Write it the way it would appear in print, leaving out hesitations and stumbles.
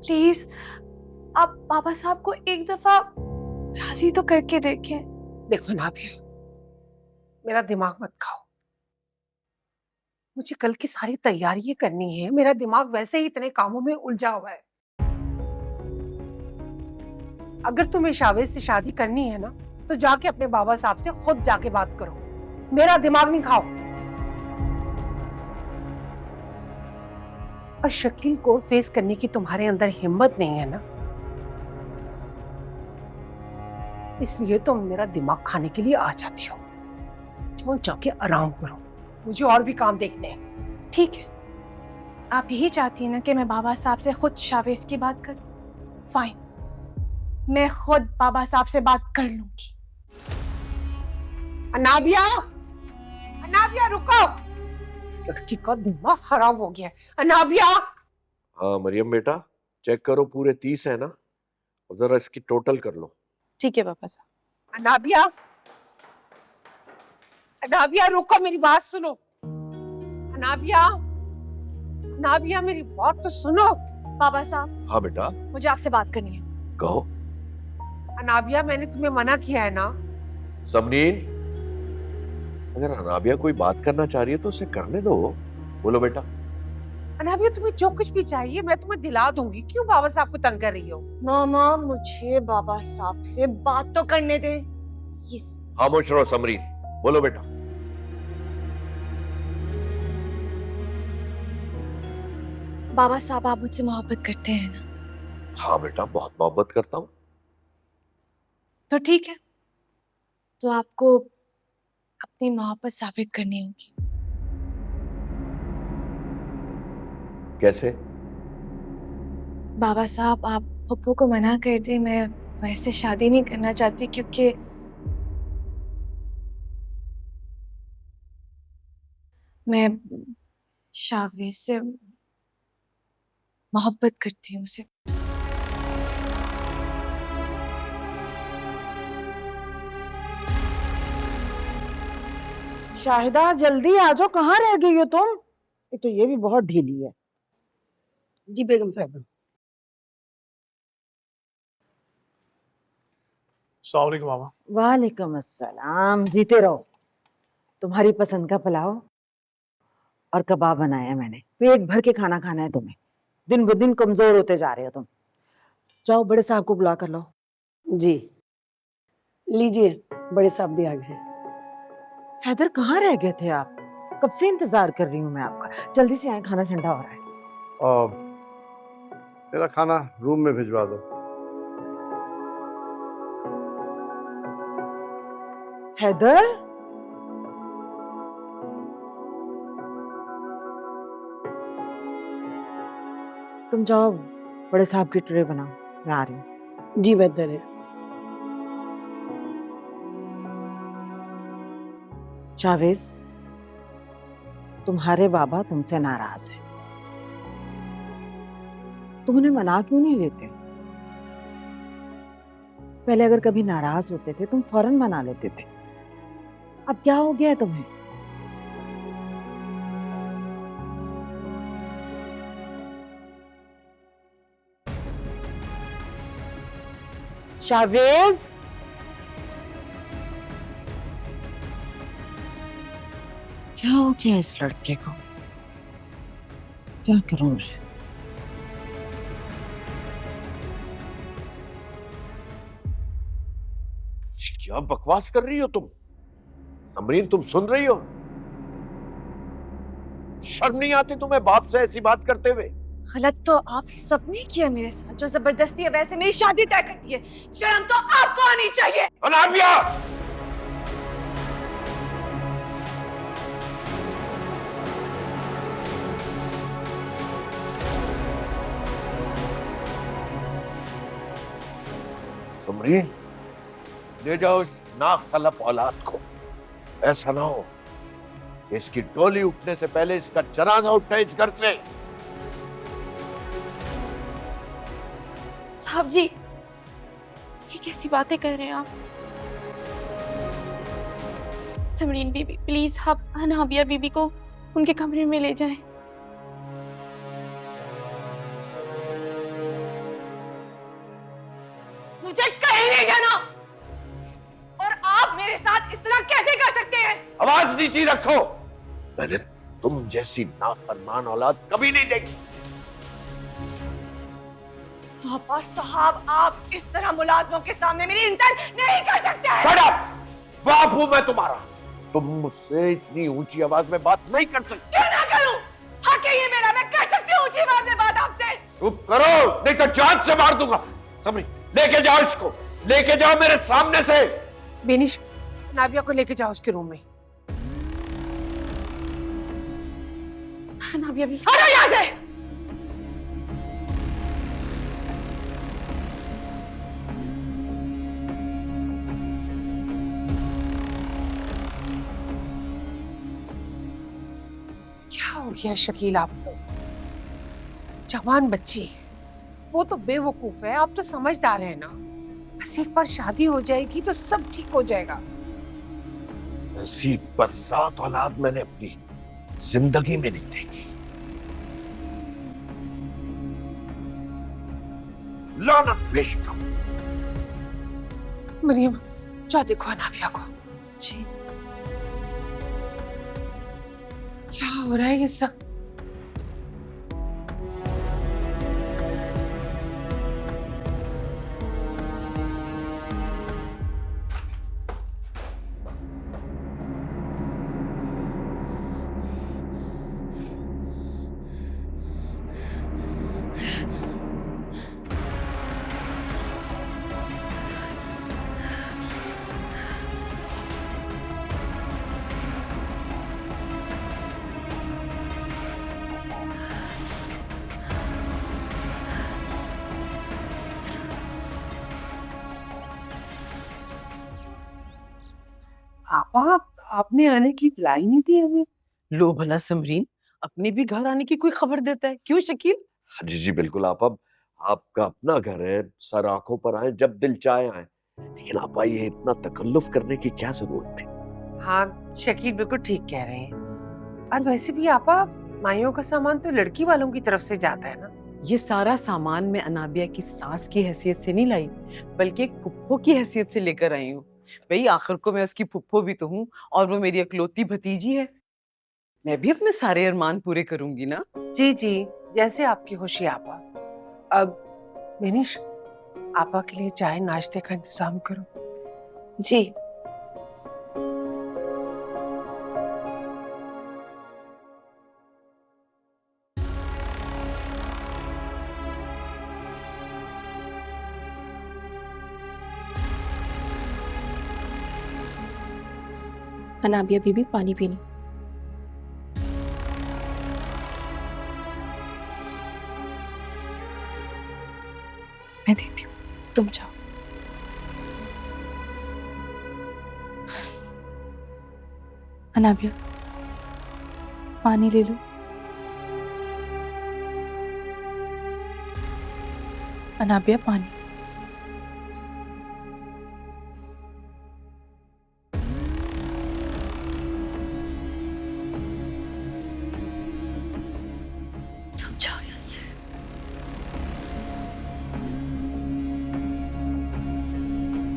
Please आप बाबा साहब को एक दफा राजी तो करके देखें। देखो नाबिया, मेरा दिमाग मत खाओ। मुझे कल की सारी तैयारियां करनी है। मेरा दिमाग वैसे ही इतने कामों में उलझा हुआ है। अगर तुम्हें शावेज से शादी करनी है ना, तो जाके अपने बाबा साहब से खुद जाके बात करो। मेरा दिमाग नहीं खाओ। और शकील को फेस करने की तुम्हारे अंदर हिम्मत नहीं है ना, इसलिए तुम मेरा दिमाग खाने के लिए आ जाती हो। चलो जाके आराम करो, मुझे और भी काम देखने हैं। ठीक है, आप यही चाहती हैं ना कि मैं बाबा साहब से खुद शावेज की बात करूं? फाइन, मैं खुद बाबा साहब से बात कर लूंगी। अनाबिया, अनाबिया रुको, इस लड़की का दिमाग खराब हो गया है। अनाबिया। हाँ मरियम बेटा, चेक करो पूरे 30 है ना, और जरा इसकी टोटल कर लो। ठीक है पापा साहब। अनाबिया, अनाबिया रुको, मेरी बात सुनो। अनाबिया, अनाबिया मेरी बात तो सुनो। बाबा साहब। हाँ बेटा। मुझे आपसे बात करनी है। कहो। अनाबिया, मैंने तुम्हें मना किया है ना। समरीन, अगर अनाबिया कोई बात करना चाह रही है तो उसे करने दो। बोलो बेटा। अनाबिया, तुम्हें जो कुछ भी चाहिए मैं तुम्हें दिला दूंगी। क्यों बाबा साहब को तंग कर रही हो? मामा, मुझे बाबा साहब से बात तो करने दे। खामोश रहो समरीन, बोलो बेटा। बाबा साहब, आप मुझसे मोहब्बत करते हैं ना? हाँ बेटा, बहुत मोहब्बत करता हूँ। तो ठीक है, तो आपको अपनी मोहब्बत साबित करनी होगी। कैसे? बाबा साहब, आप पप्पू को मना कर दे। मैं वैसे शादी नहीं करना चाहती, क्योंकि मैं शावेज से मोहब्बत करती हूँ उसे। शाहिदा, जल्दी आ जाओ, कहाँ रह गई हो तुम? एक तो ये भी बहुत ढीली है। जी बेगम साहब। अस्सलाम वालेकुम मामा। वालेकुम अस्सलाम, जीते रहो। तुम्हारी पसंद का पुलाव और कबाब बनाया मैंने। पेट भर के खाना खाना है तुम्हें। दिन ब दिन कमजोर होते जा रहे हो तुम। जाओ बड़े साहब को बुला कर लो। जी लीजिए, बड़े साहब भी आ गए। हैदर, कहाँ रह गए थे आप? कब से इंतजार कर रही हूँ मैं आपका। जल्दी से आए, खाना ठंडा हो रहा है। मेरा खाना रूम में भिजवा दो। हैदर, तुम जाओ बड़े साहब की ट्रे बनाओ, मैं आ रही हूँ। जी बेहतर है। शावेज, तुम्हारे बाबा तुमसे नाराज है। तुम उन्हें मना क्यों नहीं लेते? पहले अगर कभी नाराज होते थे तुम फौरन मना लेते थे। अब क्या हो गया है तुम्हें? शावेज, क्या हो गया इस लड़के को? क्या करूं मैं? क्या बकवास कर रही हो तुम? समरीन, तुम सुन रही हो? शर्म नहीं आती तुम्हें बाप से ऐसी बात करते हुए? गलत तो आप सबने किया मेरे साथ। जो जबरदस्ती है वैसे मेरी शादी तय करती है। शर्म तो आपको आनी चाहिए। अनाबिया! समरीन, ले जाओ इस नाखलफ औलाद को। ऐसा ना हो इसकी डोली उठने से पहले इसका जनाजा उठे इस घर से। साहब जी, ये कैसी बातें कर रहे हैं आप? समरीन बीबी, प्लीज आप अनाबिया बीबी को उनके कमरे में ले जाएं। आवाज नीची रखो। मैंने तुम जैसी नाफरमान औलाद कभी नहीं देखी। पापा साहब, आप इस तरह मुलाजमों के सामने मेरी इंसल्ट नहीं कर सकते हैं। Shut up! बाप हूं मैं तुम्हारा। तुम मुझसे इतनी ऊंची आवाज में बात नहीं कर सकते। क्यों ना करूं? हक है ये मेरा, मैं कर सकती हूँ ऊंची आवाज में बात आपसे। चुप करो, नहीं तो जान से मार दूंगा। समरी, लेके जाओ इसको, लेके जाओ मेरे सामने से। बेनिश, नाबिया को लेके जाओ उसके रूम में। नाबिया बीबी, हटो यहाँ से। क्या हो गया शकील आपको? जवान बच्ची है, वो तो बेवकूफ है, आप तो समझदार है ना। बस एक बार शादी हो जाएगी तो सब ठीक हो जाएगा। ऐसी बरसात औलाद मैंने अपनी जिंदगी में नहीं देखी। लानत पेश था। मरियम, जा देखो अनाबिया को। जी। क्या हो रहा है ये सब? आपने आने की इत्तलाई नहीं दी हमें। लो भला समरीन, अपने भी घर आने की कोई खबर देता है, क्यों शकील? जी जी बिल्कुल आप, अब आपका अपना घर है, सर आंखों पर आए जब दिल चाहे आए। लेकिन आपा ये इतना तकल्लुफ करने की क्या जरूरत थी? हाँ, शकील बिल्कुल ठीक कह रहे हैं। और वैसे भी आपा, माइयों का सामान तो लड़की वालों की तरफ से जाता है ना। ये सारा सामान मैं अनाबिया की सास की हैसियत से नहीं लाई, बल्कि एक फुप्पो की हैसियत से लेकर आई हूँ। भाई आखिर को मैं उसकी फुप्पो भी तो हूँ और वो मेरी इकलौती भतीजी है। मैं भी अपने सारे अरमान पूरे करूंगी ना। जी जी, जैसे आपकी खुशी आपा। अब मिनिश, आपा के लिए चाय नाश्ते का इंतजाम करो। जी। अनाबिया बीबी, पानी पी लो। मैं देती हूँ। तुम जाओ। अनाबिया, पानी ले लो। अनाबिया, पानी।